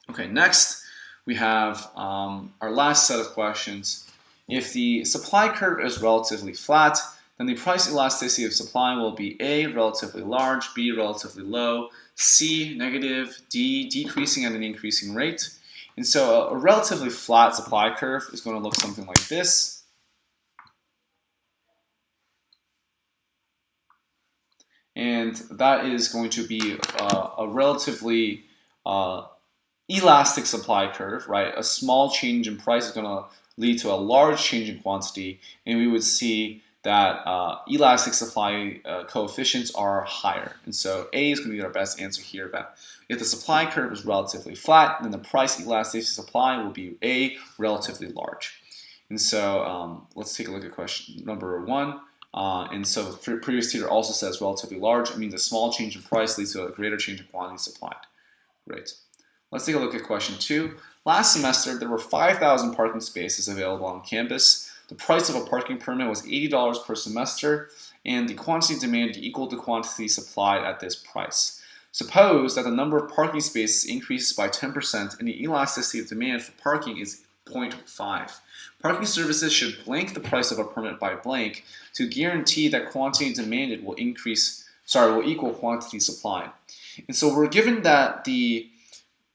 Okay, next we have our last set of questions. If the supply curve is relatively flat, then the price elasticity of supply will be A, relatively large, B, relatively low, C, negative, D, decreasing at an increasing rate. And so a relatively flat supply curve is going to look something like this. And that is going to be a relatively elastic supply curve, right? A small change in price is going to lead to a large change in quantity, and we would see that elastic supply coefficients are higher. And so A is going to be our best answer here. That if the supply curve is relatively flat, then the price elasticity of supply will be A, relatively large. And so let's take a look at question number 1. And so previous tutor also says relatively large. It means a small change in price leads to a greater change in quantity supplied. Great. Let's take a look at question 2. Last semester, there were 5,000 parking spaces available on campus. The price of a parking permit was $80 per semester, and the quantity demanded equal to quantity supplied at this price. Suppose that the number of parking spaces increases by 10% and the elasticity of demand for parking is 0.5. Parking services should blank the price of a permit by blank to guarantee that quantity demanded will equal quantity supplied. And so we're given that the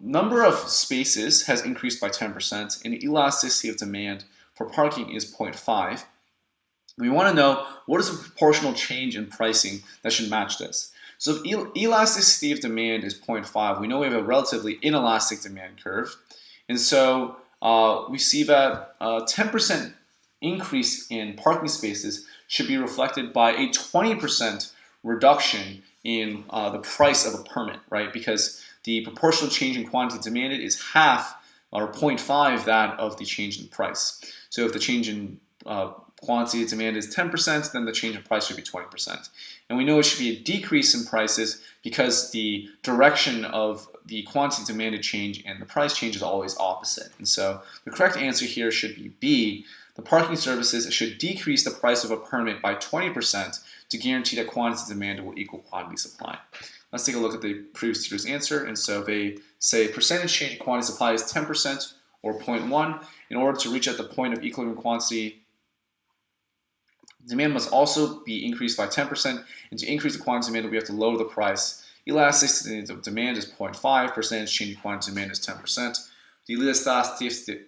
number of spaces has increased by 10% and the elasticity of demand for parking is 0.5. We want to know what is the proportional change in pricing that should match this. So if elasticity of demand is 0.5, we know we have a relatively inelastic demand curve. And so we see that a 10% increase in parking spaces should be reflected by a 20% reduction in the price of a permit, right? Because the proportional change in quantity demanded is half or 0.5 that of the change in price. So if the change in quantity demand is 10%, then the change in price should be 20%. And we know it should be a decrease in prices because the direction of the quantity demanded change and the price change is always opposite. And so the correct answer here should be B. The parking services should decrease the price of a permit by 20% to guarantee that quantity demanded will equal quantity supply. Let's take a look at the previous tutor's answer. And so they say percentage change in quantity supply is 10% or 0.1. In order to reach at the point of equilibrium quantity, demand must also be increased by 10%. And to increase the quantity demanded, we have to lower the price. Elasticity of demand is 0.5. Percentage change in quantity demand is 10%. The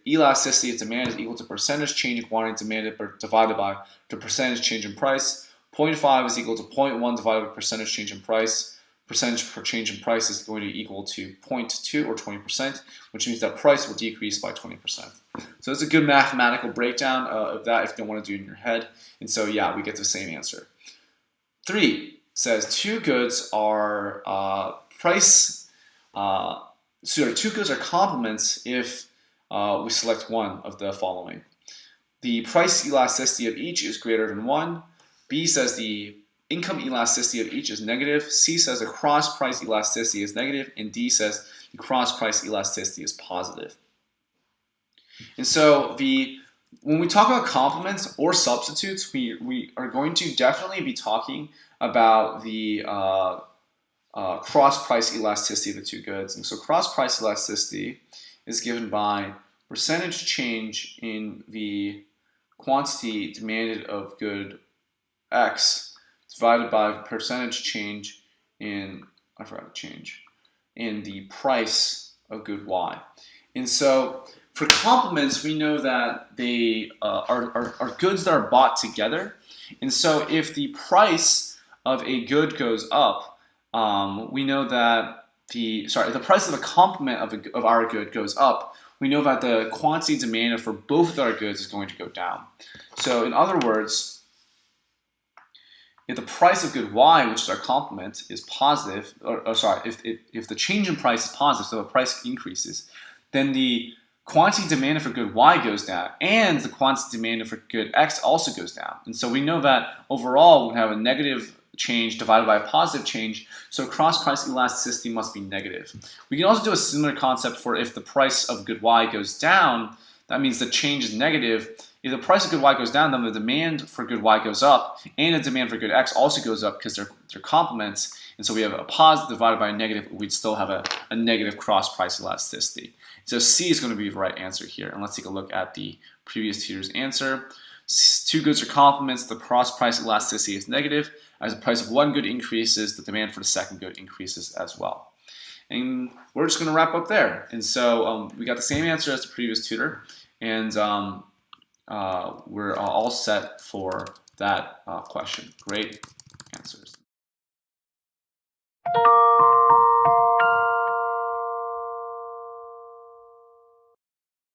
elasticity of demand is equal to percentage change in quantity demanded divided by the percentage change in price. 0.5 is equal to 0.1 divided by percentage change in price. Percentage per change in price is going to be equal to 0.2 or 20%, which means that price will decrease by 20%. So it's a good mathematical breakdown of that if you don't want to do it in your head. And so yeah, we get the same answer. 3 says two goods are two goods are complements if we select one of the following. The price elasticity of each is greater than 1. B says the income elasticity of each is negative. C says the cross price elasticity is negative. And D says the cross price elasticity is positive. And so when we talk about complements or substitutes, we are going to definitely be talking about the cross price elasticity of the two goods. And so cross price elasticity is given by percentage change in the quantity demanded of good X divided by percentage change in the price of good Y. And so for complements, we know that they are goods that are bought together. And so if the price of a good goes up, we know that if the price of a complement of our good goes up, we know that the quantity demanded for both of our goods is going to go down. So in other words, if the price of good Y, which is our complement, is positive, if the change in price is positive, so the price increases, then the quantity demanded for good Y goes down, and the quantity demanded for good X also goes down. And so we know that overall we have a negative change divided by a positive change, so cross price elasticity must be negative. We can also do a similar concept for if the price of good Y goes down, that means the change is negative, If the price of good Y goes down, then the demand for good Y goes up, and the demand for good X also goes up because they're complements. And so we have a positive divided by a negative, we'd still have a negative cross price elasticity. So C is going to be the right answer here. And let's take a look at the previous tutor's answer. Two goods are complements, the cross price elasticity is negative. As the price of one good increases, the demand for the second good increases as well. And we're just going to wrap up there. And so we got the same answer as the previous tutor, and we're all set for that question. Great answers.